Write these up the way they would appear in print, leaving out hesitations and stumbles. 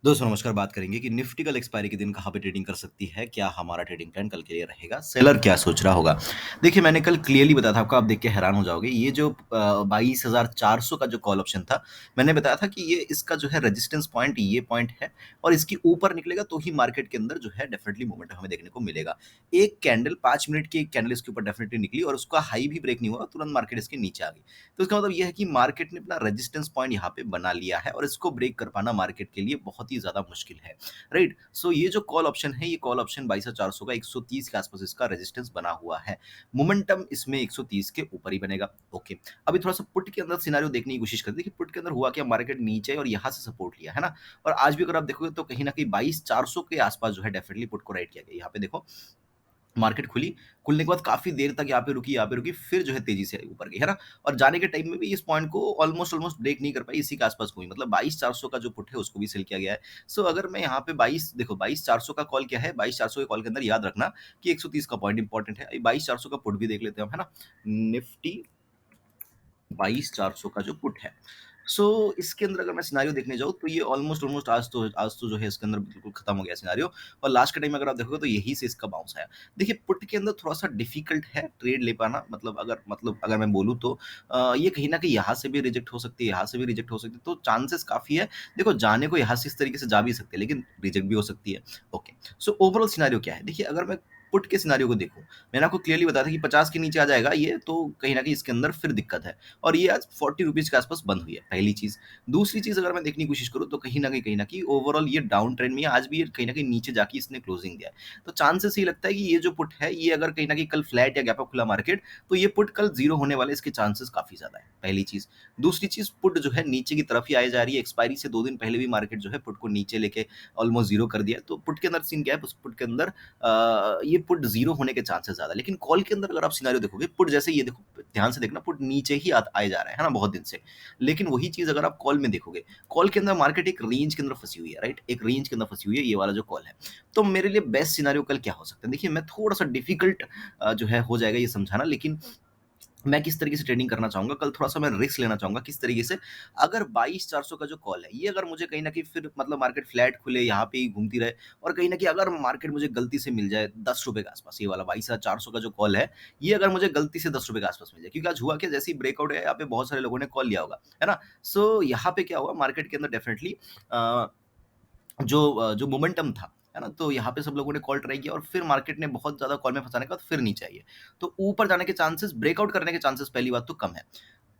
दोस्तों नमस्कार। बात करेंगे कि निफ्टी कल एक्सपायरी के दिन कहाँ पे ट्रेडिंग कर सकती है, क्या हमारा ट्रेडिंग प्लान कल के लिए रहेगा, सेलर क्या सोच रहा होगा। देखिए मैंने कल क्लियरली बताया था आपको, आप देख के हैरान हो जाओगे। ये जो 22,400 का जो कॉल ऑप्शन था, मैंने बताया था कि ये इसका जो है रेजिस्टेंस पॉइंट ये पॉइंट है और इसकी ऊपर निकलेगा तो ही मार्केट के अंदर जो है डेफिनेटली मूवमेंट हमें देखने को मिलेगा। एक कैंडल 5 मिनट की एक कैंडल इसके ऊपर डेफिनेटली निकली और उसका हाई भी ब्रेक नहीं हुआ, तुरंत मार्केट इसके नीचे आ गई। तो इसका मतलब ये है कि मार्केट ने अपना रेजिस्टेंस पॉइंट यहाँ पे बना लिया है और इसको ब्रेक कर पाना मार्केट के लिए बहुत ही ज्यादा मुश्किल है। राइट, सो ये जो कॉल ऑप्शन है, ये कॉल ऑप्शन 22,400 का 130 के आसपास इसका रेजिस्टेंस बना हुआ है। मोमेंटम इसमें 130 के ऊपर ही बनेगा। ओके, अभी थोड़ा सा पुट के अंदर सिनारियो देखने की कोशिश करते हैं कि पुट के अंदर हुआ क्या। मार्केट नीचे और यहाँ से सपोर्ट लिया है ना, और आज भी अगर आप देखोगे तो कहीं ना कहीं 22,400 के आसपास जो है डेफिनेटली पुट को राइट किया गया। यहाँ पे देखो, मार्केट खुली, खुलने के बाद काफ़ी देर तक यहाँ पे रुकी, फिर जो है तेज़ी से ऊपर गई, है ना? और जाने के टाइम में भी इस पॉइंट को ऑलमोस्ट ब्रेक नहीं कर पाई, इसी के आस-पास घूमी, मतलब 22,400 का जो पुट है उसको भी सेल किया गया है। सो अगर मैं यहाँ पे 22,400 का कॉल क्या है, 22,400 के कॉल के अंदर याद रखना कि 130 का पॉइंट इंपॉर्टेंट है। 22,400 का पुट भी देख लेते हैं हम, है ना? निफ्टी 22,400 का जो पुट है। सो इसके अंदर अगर मैं सिनेरियो देखने जाऊँ तो ये ऑलमोस्ट आज तो जो है इसके अंदर बिल्कुल खत्म हो गया सिनेरियो। और लास्ट के टाइम में अगर आप देखोगे तो यहीं से इसका बाउंस आया। देखिए पुट के अंदर थोड़ा-सा डिफ़िकल्ट है ट्रेड ले पाना, मतलब अगर मैं बोलूँ तो ये कहीं न कहीं यहाँ से भी रिजेक्ट हो सकती है, यहाँ से भी रिजेक्ट हो सकती है, तो चांसेस काफ़ी है। देखो जाने को यहाँ से इस तरीके से जा भी सकते हैं, लेकिन रिजेक्ट भी हो सकती है। ओके, सो ओवरऑल सिनेरियो क्या है? देखिए अगर मैं पुट के सिनेरियो को देखूँ, मैंने आपको क्लियरली बताया था कि 50 के नीचे आ जाएगा ये, तो कहीं न कहीं इसके अंदर फिर दिक्कत है। और ये आज 40 रुपीज़ के आस-पास बंद हुई है, पहली चीज़। दूसरी चीज़ अगर मैं देखने की कोशिश करूँ तो कहीं न कहीं ओवरऑल ये डाउन ट्रेंड में है, आज भी ये कहीं न कहीं नीचे जाके इसने क्लोजिंग दिया है। तो चांसेस ये लगता है कि ये जो पुट है, ये अगर कहीं न कहीं कल फ्लैट या गैप अप खुला मार्केट, तो ये पुट कल ज़ीरो होने वाले इसके चांसेस काफ़ी ज़्यादा है, पहली चीज़। दूसरी चीज़, पुट जो है नीचे की तरफ ही आए जा रही है, एक्सपायरी से 2 दिन पहले भी मार्केट जो है पुट को नीचे लेके ऑलमोस्ट ज़ीरो कर दिया है। तो पुट के अंदर सीन क्या है, उस पुट के अंदर ये पुट ज़ीरो होने के चांसेस ज़्यादा है। लेकिन कॉल के अंदर अगर आप सिनेरियो देखोगे, पुट जैसे ये देखो, ध्यान से देखना, पुट नीचे ही आए जा रहा है ना, बहुत दिन से। लेकिन वही चीज़ अगर आप कॉल में देखोगे, कॉल के अंदर मार्केट एक रेंज के अंदर फँसी हुई है, राइट? एक रेंज के अंदर फँसी हुई है ये वाला जो कॉल है। तो मेरे लिए बेस्ट सिनेरियो कल क्या हो सकता है? देखिए मैं थोड़ा-सा डिफ़िकल्ट जो है हो जाएगा ये समझाना, लेकिन मैं किस तरीके से ट्रेडिंग करना चाहूँगा, कल थोड़ा-सा मैं रिस्क लेना चाहूँगा, किस तरीके से? अगर 22,400 का जो कॉल है, ये अगर मुझे कहीं न कहीं फिर मतलब मार्केट फ्लैट खुले, यहाँ पे ही घूमती रहे और कहीं न कहीं अगर मार्केट मुझे गलती से मिल जाए ₹10 के आस-पास, ये वाला 22,400 का जो कॉल है, ये अगर मुझे गलती से ₹10 के आस-पास मिल जाए, क्योंकि आज हुआ क्या, जैसे ही ब्रेकआउट है, यहाँ पे बहुत सारे लोगों ने कॉल लिया होगा, है ना? सो यहाँ पे क्या हुआ, मार्केट के अंदर डेफिनिटली अ जो मोमेंटम था, है ना? तो यहाँ पे सब लोगों ने कॉल ट्राई किया और फिर मार्केट ने बहुत ज़्यादा कॉल में फँसाने के बाद फिर नीचे आई है। तो ऊपर जाने के चांसेस, ब्रेकआउट करने के चांसेस पहली बात तो कम है।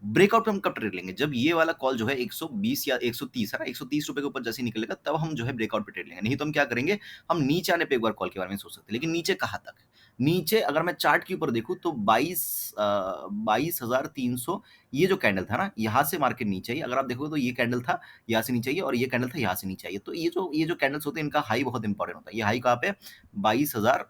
ब्रेकआउट पे हम कब ट्रेड लेंगे? जब ये वाला कॉल जो है 120 या 130 है ना, ₹130 के ऊपर जैसे ही निकलेगा तब हम जो है ब्रेकआउट पे ट्रेड लेंगे। नहीं तो हम क्या करेंगे, हम नीचे आने पे एक बार कॉल के बारे में सोच सकते हैं। लेकिन नीचे कहाँ तक? नीचे अगर मैं चार्ट के ऊपर देखूँ तो 22,300 ये जो कैंडल था ना, यहाँ से मार्केट नीचे आई। अगर आप देखोगे तो ये कैंडल था, यहाँ से नीचे आई है और ये कैंडल था, यहाँ से नीचे आई है। तो ये जो कैंडल्स होते हैं, इनका हाई बहुत इंपॉर्टेंट होता है। ये हाई कहाँ पे है? 22,000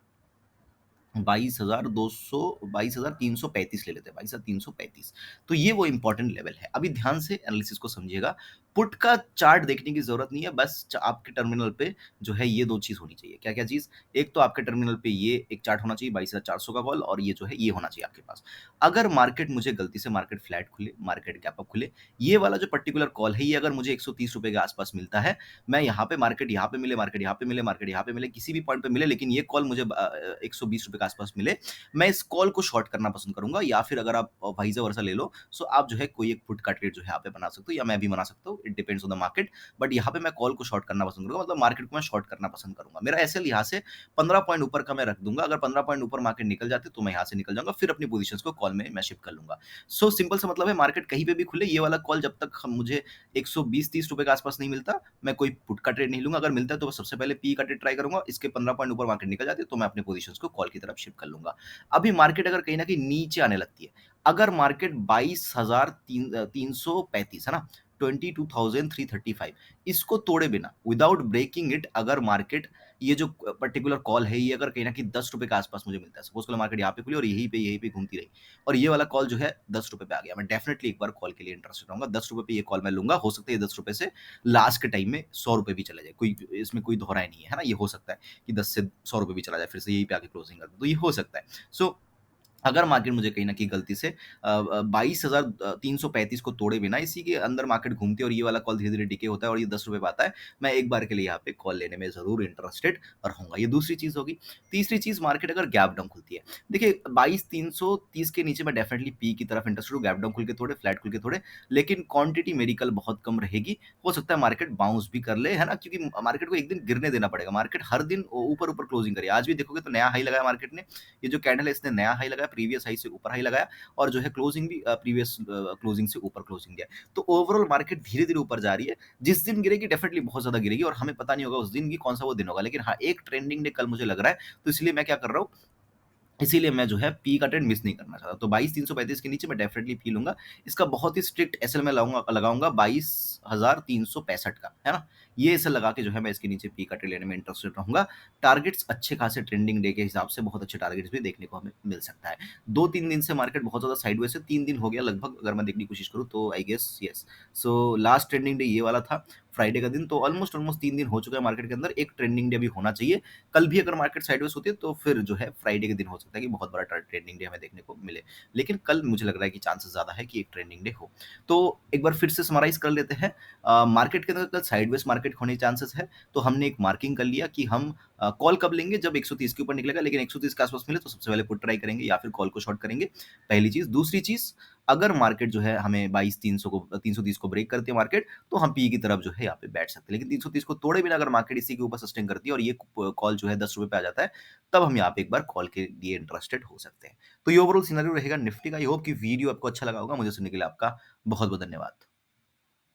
22,335 ले लेते हैं, 22,335। तो ये वो इंपॉर्टेंट लेवल है। अभी ध्यान से एनालिसिस को समझिएगा। पुट का चार्ट देखने की ज़रूरत नहीं है, बस आपके टर्मिनल पे जो है ये 2 चीज़ होनी चाहिए। क्या-क्या चीज़? एक तो आपके टर्मिनल पे ये एक चार्ट होना चाहिए 22,400 का कॉल, और ये जो है ये होना चाहिए आपके पास। अगर मार्केट मुझे गलती से मार्केट फ्लैट खुले, मार्केट गैप अप खुले, ये वाला जो पर्टिकुलर कॉल है, ये अगर मुझे ₹130 के आस-पास मिलता है, मैं यहाँ पे मार्केट यहाँ पे मिले, मार्केट यहाँ पे मिले, मार्केट यहाँ पे मिले, किसी भी पॉइंट पे मिले, लेकिन ये कॉल मुझे ₹120 के आस-पास मिले, मैं इस कॉल को शॉर्ट करना पसंद करूँगा। या फिर अगर आप वाइस वर्सा ले लो, सो आप जो है कोई एक पुट का ट्रेड जो है यहाँ पे बना सकते हो, या मैं भी बना सकता हूँ, it depends on the market. But यहाँ पे मैं कॉल को शॉर्ट करना पसंद करूँगा, मतलब मार्केट को मैं शॉर्ट करना पसंद करूँगा। मेरा एसएल यहाँ से 15 पॉइंट ऊपर का मैं रख दूँगा, अगर 15 पॉइंट ऊपर मार्केट निकल जाती है तो मैं यहाँ से निकल जाऊँगा, फिर अपनी पोज़ीशंस को कॉल में मैं शिफ्ट कर लूँगा। सो सिंपल सा मतलब है, मार्केट कहीं पे भी खुले, ये वाला कॉल जब तक हम मुझे ₹120-30 के आस-पास नहीं मिलता, मैं कोई पुट का ट्रेड नहीं लूँगा। अगर मिलता है तो सबसे पहले पी का ट्रेड ट्राई करूँगा, इसके 15 पॉइंट ऊपर मार्केट निकल जाती है तो मैं अपनी पोज़ीशंस को कॉल की तरफ शिफ्ट कर लूँगा। अभी मार्केट अगर कहीं न कहीं नीचे आने लगती है, अगर मार्केट 22,335 है ना? 22,335 इसको तोड़े बिना, विदाउट ब्रेकिंग इट, अगर मार्केट ये जो पर्टिकुलर कॉल है, ये अगर कहीं न कहीं ₹10 के आस-पास मुझे मिलता है, सपोज़ करो मार्केट यहाँ पे खुली और यहीं पे घूमती रही और ये वाला कॉल जो है ₹10 पे आ गया, मैं डेफिनिटली एक बार कॉल के लिए इंटरेस्टेड रहूँगा। ₹10 पे ये कॉल मैं लूँगा, हो सकता है ये ₹10 से लास्ट के टाइम में ₹100 भी चला जाए, कोई इसमें कोई दोहराय नहीं है ना? ये हो सकता है कि 10 से ₹100 भी चला जाए, फिर से यहीं पे आके क्लोजिंग कर दे, तो ये हो सकता है। सो अगर मार्केट मुझे कहीं न कहीं गलती से 22,335 को तोड़े बिना इसी के अंदर मार्केट घूमती है और ये वाला कॉल धीरे-धीरे डिके होता है और ये ₹10 पे आता है, मैं एक बार के लिए यहाँ पे कॉल लेने में ज़रूर इंटरेस्टेड रहूँगा। ये दूसरी चीज़ होगी। तीसरी चीज़ मार्केट अगर गैप डाउन खुलती है। देखिए 22,330 के नीचे मैं डेफिनिटली पी की तरफ इंटरेस्टेड हूँ, गैप डाउन खुल के तोड़े, फ्लैट खुल के तोड़े, लेकिन क्वांटिटी मेरी कल बहुत कम रहेगी। हो सकता है मार्केट बाउंस भी कर ले, है ना? क्योंकि मार्केट को एक दिन गिरने देना पड़ेगा। मार्केट हर दिन ऊपर-ऊपर क्लोजिंग करी है। आज भी देखोगे तो नया हाई लगाया मार्केट ने, ये जो कैंडल है इसने नया हाई लगाया, प्रीवियस हाई से ऊपर हाई लगाया और जो है क्लोजिंग भी प्रीवियस क्लोजिंग से ऊपर क्लोजिंग दिया है। तो ओवरऑल मार्केट धीरे-धीरे ऊपर जा रही है। जिस दिन गिरेगी डेफिनिटली बहुत ज़्यादा गिरेगी और हमें पता नहीं होगा उस दिन की कौन-सा वो दिन होगा। लेकिन हाँ, एक ट्रेंडिंग डे कल मुझे लग रहा है, तो इसलिए मैं क्या कर रहा हूँ, इसीलिए मैं जो है पी का ट्रेंड मिस नहीं करना चाहता। तो 22,335 के नीचे मैं डेफिनिटली पी लूँगा। इसका बहुत ही स्ट्रिक्ट एसएल मैं लगाऊँगा 22,365 का, है ना? ये एसएल लगा के जो है मैं इसके नीचे पी का ट्रेड लेने में इंटरेस्टेड रहूँगा। टारगेट्स अच्छे खासे ट्रेंडिंग डे के हिसाब से बहुत अच्छे टारगेट्स भी देखने को हमें मिल सकता है। 2-3 दिन से मार्केट बहुत ज़्यादा साइडवेज़ है, 3 दिन हो गया लगभग अगर मैं देखने की कोशिश करूँ तो I guess yes. So last trending day ये वाला था, फ्राइडे का दिन, तो ऑलमोस्ट 3 दिन हो चुका है मार्केट के अंदर, एक ट्रेंडिंग डे अभी होना चाहिए। कल भी अगर मार्केट साइडवेज होती है तो फिर जो है फ्राइडे के दिन हो सकता है कि बहुत बड़ा ट्रेंडिंग डे हमें देखने को मिले। लेकिन कल मुझे लग रहा है कि चांसेस ज़्यादा है कि एक ट्रेंडिंग डे हो। तो एक बार फिर से समराइज़ कर लेते हैं। मार्केट के अंदर कल साइडवेज मार्केट होने के चांसेस है, तो हमने एक मार्किंग कर लिया कि हम कॉल कब लेंगे जब 130 के ऊपर निकलेगा, लेकिन 130 के आस-पास मिले तो सबसे पहले पुट ट्राई करेंगे या फिर कॉल को शॉर्ट करेंगे, पहली चीज़। दूसरी चीज़, अगर मार्केट जो है हमें 22,300 को 330 को ब्रेक करती है मार्केट, तो हम पी की तरफ जो है यहाँ पे बैठ सकते हैं। लेकिन 330 को तोड़े बिना अगर मार्केट इसी के ऊपर सस्टेन करती है और ये कॉल जो है ₹10 पे आ जाता है, तब हम यहाँ पे एक बार कॉल के लिए इंटरेस्टेड हो सकते हैं। तो ये ओवरऑल सिनेरियो रहेगा निफ्टी का। आई होप कि वीडियो आपको अच्छा लगा होगा। मुझे सुनने के लिए आपका बहुत-बहुत धन्यवाद।